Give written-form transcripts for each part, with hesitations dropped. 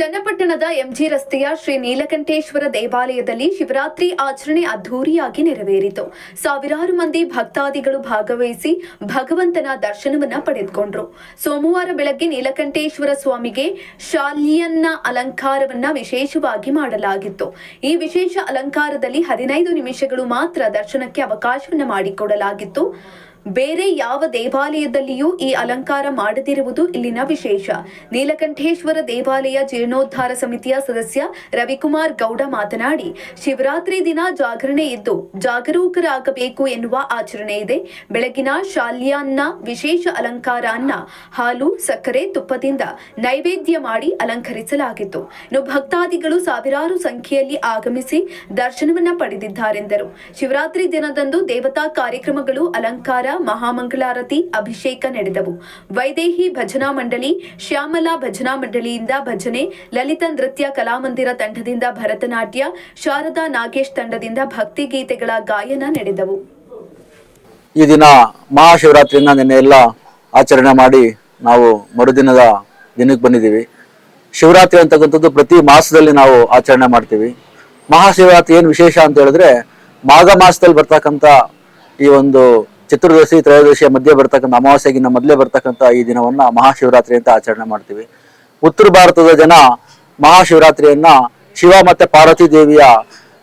ಚನ್ನಪಟ್ಟಣದ MG ರಸ್ತೆಯ ಶ್ರೀ ನೀಲಕಂಠೇಶ್ವರ ದೇವಾಲಯದಲ್ಲಿ ಶಿವರಾತ್ರಿ ಆಚರಣೆ ಅದ್ಧೂರಿಯಾಗಿ ನೆರವೇರಿತು. ಸಾವಿರಾರು ಮಂದಿ ಭಕ್ತಾದಿಗಳು ಭಾಗವಹಿಸಿ ಭಗವಂತನ ದರ್ಶನವನ್ನ ಪಡೆದುಕೊಂಡ್ರು. ಸೋಮವಾರ ಬೆಳಗ್ಗೆ ನೀಲಕಂಠೇಶ್ವರ ಸ್ವಾಮಿಗೆ ಶಾಲ್ಯನ್ನ ಅಲಂಕಾರವನ್ನ ವಿಶೇಷವಾಗಿ ಮಾಡಲಾಗಿತ್ತು. ಈ ವಿಶೇಷ ಅಲಂಕಾರದಲ್ಲಿ 15 ನಿಮಿಷಗಳು ಮಾತ್ರ ದರ್ಶನಕ್ಕೆ ಅವಕಾಶವನ್ನ ಮಾಡಿಕೊಡಲಾಗಿತ್ತು. ಬೇರೆ ಯಾವ ದೇವಾಲಯದಲ್ಲಿಯೂ ಈ ಅಲಂಕಾರ ಮಾಡದಿರುವುದು ಇಲ್ಲಿನ ವಿಶೇಷ. ನೀಲಕಂಠೇಶ್ವರ ದೇವಾಲಯ ಜೀರ್ಣೋದ್ಧಾರ ಸಮಿತಿಯ ಸದಸ್ಯ ರವಿಕುಮಾರ್ ಗೌಡ ಮಾತನಾಡಿ, ಶಿವರಾತ್ರಿ ದಿನ ಜಾಗರಣೆ ಇದ್ದು ಜಾಗರೂಕರಾಗಬೇಕು ಎನ್ನುವ ಆಚರಣೆ ಇದೆ. ಬೆಳಗಿನ ಶಾಲ್ಯಾನ್ನ ವಿಶೇಷ ಅಲಂಕಾರ ಅನ್ನ ಹಾಲು, ಸಕ್ಕರೆ, ತುಪ್ಪದಿಂದ ನೈವೇದ್ಯ ಮಾಡಿ ಅಲಂಕರಿಸಲಾಗಿತ್ತು. ಇನ್ನು ಭಕ್ತಾದಿಗಳು ಸಾವಿರಾರು ಸಂಖ್ಯೆಯಲ್ಲಿ ಆಗಮಿಸಿ ದರ್ಶನವನ್ನ ಪಡೆದಿದ್ದಾರೆಂದರು. ಶಿವರಾತ್ರಿ ದಿನದಂದು ದೇವತಾ ಕಾರ್ಯಕ್ರಮಗಳು, ಅಲಂಕಾರ, ಮಹಾಮಂಗಳಾರತಿ, ಅಭಿಷೇಕ ನಡೆದವು. ವೈದೇಹಿ ಭಜನಾ ಮಂಡಳಿ, ಶ್ಯಾಮಲಾ ಭಜನಾ ಮಂಡಳಿಯಿಂದ ಭಜನೆ, ಲಲಿತ ನೃತ್ಯ ಕಲಾಮಂದಿರ ತಂಡದಿಂದ ಭರತನಾಟ್ಯ, ಶಾರದಾ ನಾಗೇಶ್ ತಂಡದಿಂದ ಭಕ್ತಿ ಗೀತೆಗಳ ಗಾಯನ ನಡೆದವು. ಈ ದಿನ ಮಹಾಶಿವರಾತ್ರಿಯಿಂದ ನಿನ್ನೆ ಎಲ್ಲ ಆಚರಣೆ ಮಾಡಿ ನಾವು ಮರುದಿನದ ದಿನಕ್ಕೆ ಬಂದಿದ್ದೀವಿ. ಶಿವರಾತ್ರಿ ಅಂತಕ್ಕಂಥದ್ದು ಪ್ರತಿ ಮಾಸದಲ್ಲಿ ನಾವು ಆಚರಣೆ ಮಾಡ್ತೀವಿ. ಮಹಾಶಿವರಾತ್ರಿ ಏನು ವಿಶೇಷ ಅಂತ ಹೇಳಿದ್ರೆ, ಮಾಘ ಮಾಸದಲ್ಲಿ ಬರ್ತಕ್ಕಂಥ ಈ ಒಂದು ಚತುರ್ದಶಿ, ತ್ರಯೋದಶಿಯ ಮಧ್ಯೆ ಬರ್ತಕ್ಕಂಥ ಅಮಾವಾಸ್ಯೆಗಿನ್ನ ಮೊದಲೇ ಬರ್ತಕ್ಕಂಥ ಈ ದಿನವನ್ನ ಮಹಾಶಿವರಾತ್ರಿ ಅಂತ ಆಚರಣೆ ಮಾಡ್ತೀವಿ. ಉತ್ತರ ಭಾರತದ ಜನ ಮಹಾಶಿವರಾತ್ರಿಯನ್ನ ಶಿವ ಮತ್ತೆ ಪಾರ್ವತಿ ದೇವಿಯ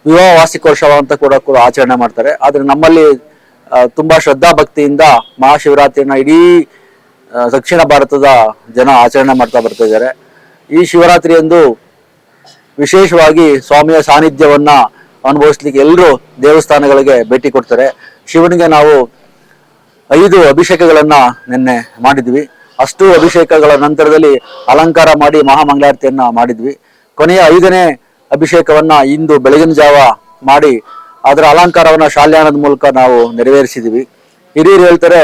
ವಿವಾಹ ವಾರ್ಷಿಕೋತ್ಸವ ಅಂತ ಕೂಡ ಆಚರಣೆ ಮಾಡ್ತಾರೆ. ಆದ್ರೆ ನಮ್ಮಲ್ಲಿ ತುಂಬಾ ಶ್ರದ್ಧಾ ಭಕ್ತಿಯಿಂದ ಮಹಾಶಿವರಾತ್ರಿಯನ್ನ ಇಡೀ ದಕ್ಷಿಣ ಭಾರತದ ಜನ ಆಚರಣೆ ಮಾಡ್ತಾ ಬರ್ತಾ ಇದ್ದಾರೆ. ಈ ಶಿವರಾತ್ರಿಯಂದು ವಿಶೇಷವಾಗಿ ಸ್ವಾಮಿಯ ಸಾನ್ನಿಧ್ಯವನ್ನ ಅನುಭವಿಸ್ಲಿಕ್ಕೆ ಎಲ್ಲರೂ ದೇವಸ್ಥಾನಗಳಿಗೆ ಭೇಟಿ ಕೊಡ್ತಾರೆ. ಶಿವನಿಗೆ ನಾವು 5 ಅಭಿಷೇಕಗಳನ್ನ ನಿನ್ನೆ ಮಾಡಿದ್ವಿ. ಅಷ್ಟು ಅಭಿಷೇಕಗಳ ನಂತರದಲ್ಲಿ ಅಲಂಕಾರ ಮಾಡಿ ಮಹಾಮಂಗಳಾರತಿಯನ್ನ ಮಾಡಿದ್ವಿ. ಕೊನೆಯ 5ನೇ ಅಭಿಷೇಕವನ್ನ ಇಂದು ಬೆಳಗಿನ ಜಾವ ಮಾಡಿ ಅದರ ಅಲಂಕಾರವನ್ನ ಶಾಲ್ಯಾನದ ಮೂಲಕ ನಾವು ನೆರವೇರಿಸಿದ್ವಿ. ಹಿರಿಯರು ಹೇಳ್ತಾರೆ,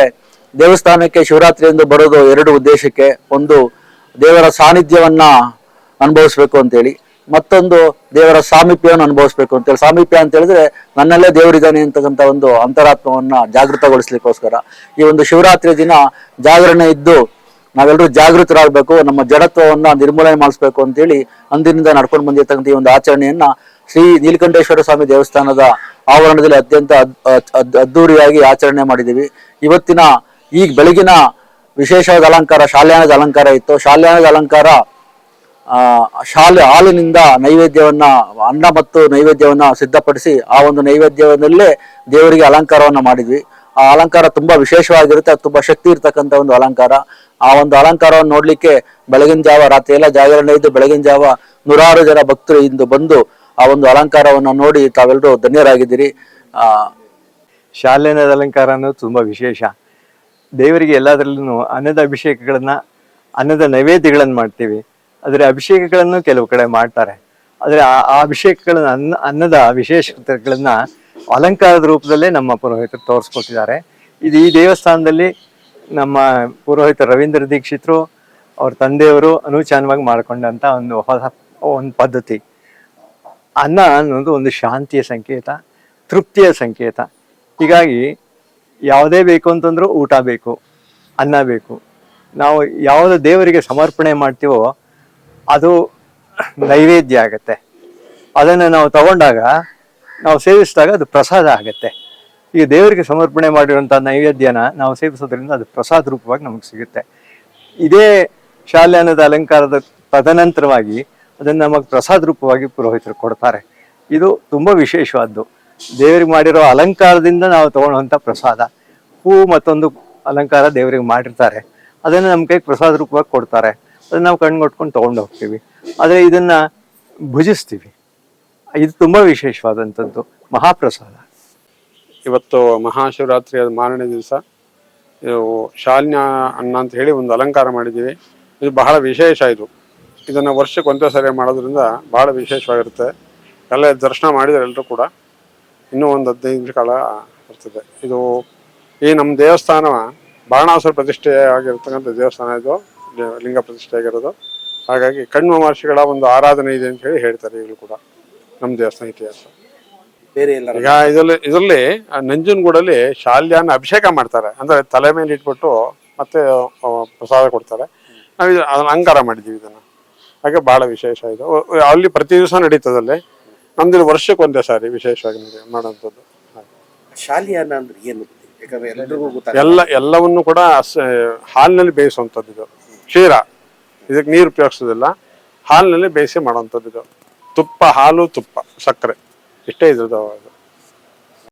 ದೇವಸ್ಥಾನಕ್ಕೆ ಶಿವರಾತ್ರಿ ಎಂದು ಬರೋದು 2 ಉದ್ದೇಶಕ್ಕೆ. ಒಂದು, ದೇವರ ಸಾನ್ನಿಧ್ಯವನ್ನ ಅನುಭವಿಸ್ಬೇಕು ಅಂತೇಳಿ, ಮತ್ತೊಂದು ದೇವರ ಸಾಮೀಪ್ಯವನ್ನು ಅನುಭವಿಸ್ಬೇಕು ಅಂತೇಳಿ. ಸಾಮೀಪ್ಯ ಅಂತ ಹೇಳಿದ್ರೆ ನನ್ನಲ್ಲೇ ದೇವರಿದ್ದಾನೆ ಅಂತಕ್ಕಂಥ ಒಂದು ಅಂತರಾತ್ಮವನ್ನ ಜಾಗೃತಗೊಳಿಸ್ಲಿಕ್ಕೋಸ್ಕರ ಈ ಒಂದು ಶಿವರಾತ್ರಿ ದಿನ ಜಾಗರಣೆ ಇದ್ದು ನಾವೆಲ್ಲರೂ ಜಾಗೃತರಾಗಬೇಕು, ನಮ್ಮ ಜಡತ್ವವನ್ನ ನಿರ್ಮೂಲನೆ ಮಾಡಿಸ್ಬೇಕು ಅಂತೇಳಿ ಅಂದಿನಿಂದ ನಡ್ಕೊಂಡು ಬಂದಿರ್ತಕ್ಕಂಥ ಈ ಒಂದು ಆಚರಣೆಯನ್ನ ಶ್ರೀ ನೀಲಕಂಠೇಶ್ವರ ಸ್ವಾಮಿ ದೇವಸ್ಥಾನದ ಆವರಣದಲ್ಲಿ ಅತ್ಯಂತ ಅದ್ದೂರಿಯಾಗಿ ಆಚರಣೆ ಮಾಡಿದ್ದೀವಿ. ಇವತ್ತಿನ ಈಗ ಬೆಳಗಿನ ವಿಶೇಷವಾದ ಅಲಂಕಾರ ಶಾಲ್ಯಾನದ ಅಲಂಕಾರ ಇತ್ತು. ಶಾಲ್ಯಾನದ ಅಲಂಕಾರ ಹಾಲಿನಿಂದ ನೈವೇದ್ಯವನ್ನ, ಅನ್ನ ಮತ್ತು ನೈವೇದ್ಯವನ್ನ ಸಿದ್ಧಪಡಿಸಿ ಆ ಒಂದು ನೈವೇದ್ಯವನ್ನಲ್ಲೇ ದೇವರಿಗೆ ಅಲಂಕಾರವನ್ನ ಮಾಡಿದ್ವಿ. ಆ ಅಲಂಕಾರ ತುಂಬಾ ವಿಶೇಷವಾಗಿರುತ್ತೆ. ಅದು ತುಂಬಾ ಶಕ್ತಿ ಇರ್ತಕ್ಕಂಥ ಒಂದು ಅಲಂಕಾರ. ಆ ಒಂದು ಅಲಂಕಾರವನ್ನು ನೋಡ್ಲಿಕ್ಕೆ ಬೆಳಗಿನ ಜಾವ, ರಾತ್ರಿ ಎಲ್ಲ ಜಾಗರಣೆ ಇದ್ದು ಬೆಳಗಿನ ಜಾವ ನೂರಾರು ಜನ ಭಕ್ತರು ಇಂದು ಬಂದು ಆ ಒಂದು ಅಲಂಕಾರವನ್ನ ನೋಡಿ ತಾವೆಲ್ಲರೂ ಧನ್ಯರಾಗಿದ್ದೀರಿ. ಶಾಲ್ಯಾನದ ಅಲಂಕಾರ ಅನ್ನೋದು ತುಂಬಾ ವಿಶೇಷ. ದೇವರಿಗೆ ಎಲ್ಲದರಲ್ಲೂ ಅನ್ನದ ಅಭಿಷೇಕಗಳನ್ನ, ಅನ್ನದ ನೈವೇದ್ಯಗಳನ್ನು ಮಾಡ್ತೀವಿ. ಅದರ ಅಭಿಷೇಕಗಳನ್ನು ಕೆಲವು ಕಡೆ ಮಾಡ್ತಾರೆ. ಆದರೆ ಆ ಅಭಿಷೇಕಗಳನ್ನ, ಅನ್ನದ ವಿಶೇಷತೆಗಳನ್ನ ಅಲಂಕಾರದ ರೂಪದಲ್ಲೇ ನಮ್ಮ ಪುರೋಹಿತರು ತೋರಿಸ್ಕೊಟ್ಟಿದ್ದಾರೆ. ಇದು ಈ ದೇವಸ್ಥಾನದಲ್ಲಿ ನಮ್ಮ ಪುರೋಹಿತ ರವೀಂದ್ರ ದೀಕ್ಷಿತರು ಅವ್ರ ತಂದೆಯವರು ಅನುಚಾನವಾಗಿ ಮಾಡಿಕೊಂಡಂಥ ಒಂದು ಪದ್ಧತಿ. ಅನ್ನ ಅನ್ನೋದು ಒಂದು ಶಾಂತಿಯ ಸಂಕೇತ, ತೃಪ್ತಿಯ ಸಂಕೇತ. ಹೀಗಾಗಿ ಯಾವುದೇ ಬೇಕು ಅಂತಂದ್ರೂ ಊಟ ಬೇಕು, ಅನ್ನ ಬೇಕು. ನಾವು ಯಾವುದೇ ದೇವರಿಗೆ ಸಮರ್ಪಣೆ ಮಾಡ್ತೀವೋ ಅದು ನೈವೇದ್ಯ ಆಗತ್ತೆ. ಅದನ್ನು ನಾವು ತಗೊಂಡಾಗ, ನಾವು ಸೇವಿಸಿದಾಗ ಅದು ಪ್ರಸಾದ ಆಗತ್ತೆ. ಈಗ ದೇವರಿಗೆ ಸಮರ್ಪಣೆ ಮಾಡಿರುವಂಥ ನೈವೇದ್ಯನ ನಾವು ಸೇವಿಸೋದ್ರಿಂದ ಅದು ಪ್ರಸಾದ ರೂಪವಾಗಿ ನಮಗೆ ಸಿಗುತ್ತೆ. ಇದೇ ಶಾಲ್ಯಾನದ ಅಲಂಕಾರದ ತದನಂತರವಾಗಿ ಅದನ್ನು ನಮಗೆ ಪ್ರಸಾದ ರೂಪವಾಗಿ ಪುರೋಹಿತರು ಕೊಡ್ತಾರೆ. ಇದು ತುಂಬ ವಿಶೇಷವಾದ್ದು. ದೇವರಿಗೆ ಮಾಡಿರೋ ಅಲಂಕಾರದಿಂದ ನಾವು ತಗೊಳ್ಳುವಂಥ ಪ್ರಸಾದ. ಹೂ ಮತ್ತೊಂದು ಅಲಂಕಾರ ದೇವರಿಗೆ ಮಾಡಿರ್ತಾರೆ, ಅದನ್ನು ನಮ್ಮ ಕೈಗೆ ಪ್ರಸಾದ ರೂಪವಾಗಿ ಕೊಡ್ತಾರೆ. ಅದನ್ನ ನಾವು ಕಣ್ಗೊಟ್ಕೊಂಡು ತೊಗೊಂಡು ಹೋಗ್ತೀವಿ. ಆದರೆ ಇದನ್ನ ಭುಜಿಸ್ತೀವಿ. ಇದು ತುಂಬಾ ವಿಶೇಷವಾದಂಥದ್ದು, ಮಹಾಪ್ರಸಾದ. ಇವತ್ತು ಮಹಾಶಿವರಾತ್ರಿಯ ಮಾರನೇ ದಿವಸ ಇದು ಶಾಲ್ಯ ಅನ್ನ ಅಂತ ಹೇಳಿ ಒಂದು ಅಲಂಕಾರ ಮಾಡಿದ್ದೀವಿ. ಇದು ಬಹಳ ವಿಶೇಷ. ಇದನ್ನು ವರ್ಷಕ್ಕೆ ಒಂದೇ ಸರಿ ಮಾಡೋದ್ರಿಂದ ಬಹಳ ವಿಶೇಷವಾಗಿರುತ್ತೆ. ಎಲ್ಲ ದರ್ಶನ ಮಾಡಿದರೆ ಎಲ್ಲರೂ ಕೂಡ ಇನ್ನೂ ಒಂದು 15 ನಿಮಿಷ ಕಾಲ ಬರ್ತದೆ. ಇದು ಈ ನಮ್ಮ ದೇವಸ್ಥಾನ ಬಾಣಾಸುರ ಪ್ರತಿಷ್ಠೆ ಆಗಿರ್ತಕ್ಕಂಥ ದೇವಸ್ಥಾನ, ಇದು ಲಿಂಗ ಪ್ರತಿಷ್ಠೆ ಆಗಿರೋದು. ಹಾಗಾಗಿ ಕಣ್ವ ಮಹರ್ಷಿಗಳ ಒಂದು ಆರಾಧನೆ ಇದೆ ಅಂತ ಹೇಳಿ ಹೇಳ್ತಾರೆ ಈಗಲೂ ಕೂಡ ನಮ್ಮ ದೇವಸ್ಥಾನ ಇತಿಹಾಸ. ಈಗ ಇದರಲ್ಲಿ ನಂಜನಗೂಡಲ್ಲಿ ಶಾಲ್ಯಾನ ಅಭಿಷೇಕ ಮಾಡ್ತಾರೆ. ಅಂದ್ರೆ ತಲೆ ಮೇಲೆ ಇಟ್ಬಿಟ್ಟು ಮತ್ತೆ ಪ್ರಸಾದ ಕೊಡ್ತಾರೆ. ನಾವು ಅದನ್ನ ಅಲಂಕಾರ ಮಾಡಿದ್ದೀವಿ. ಇದನ್ನ ಹಾಗೆ ಬಹಳ ವಿಶೇಷ ಇದು. ಅಲ್ಲಿ ಪ್ರತಿ ದಿವಸ ನಡೀತದಲ್ಲಿ, ನಮ್ದು ವರ್ಷಕ್ಕೆ ಒಂದೇ ಸಾರಿ ವಿಶೇಷವಾಗಿ ಮಾಡೋಂಥದ್ದು. ಶಾಲಿಯಾನ ಅಂದ್ರೆ ಏನು? ಯಾಕಂದ್ರೆ ಎಲ್ರಿಗೂ ಎಲ್ಲವನ್ನು ಕೂಡ ಹಾಲಿನಲ್ಲಿ ಬೇಯಿಸುವಂಥದ್ದು ಇದು. ಕ್ಷೀರ, ಇದಕ್ಕೆ ನೀರು ಉಪಯೋಗಿಸೋದಿಲ್ಲ, ಹಾಲಿನಲ್ಲಿ ಬೇಯಿಸಿ ಮಾಡೋಂಥದ್ದು ಇದು. ತುಪ್ಪ, ಹಾಲು, ತುಪ್ಪ, ಸಕ್ಕರೆ, ಇಷ್ಟೇ ಇದ್ರದ್ದು.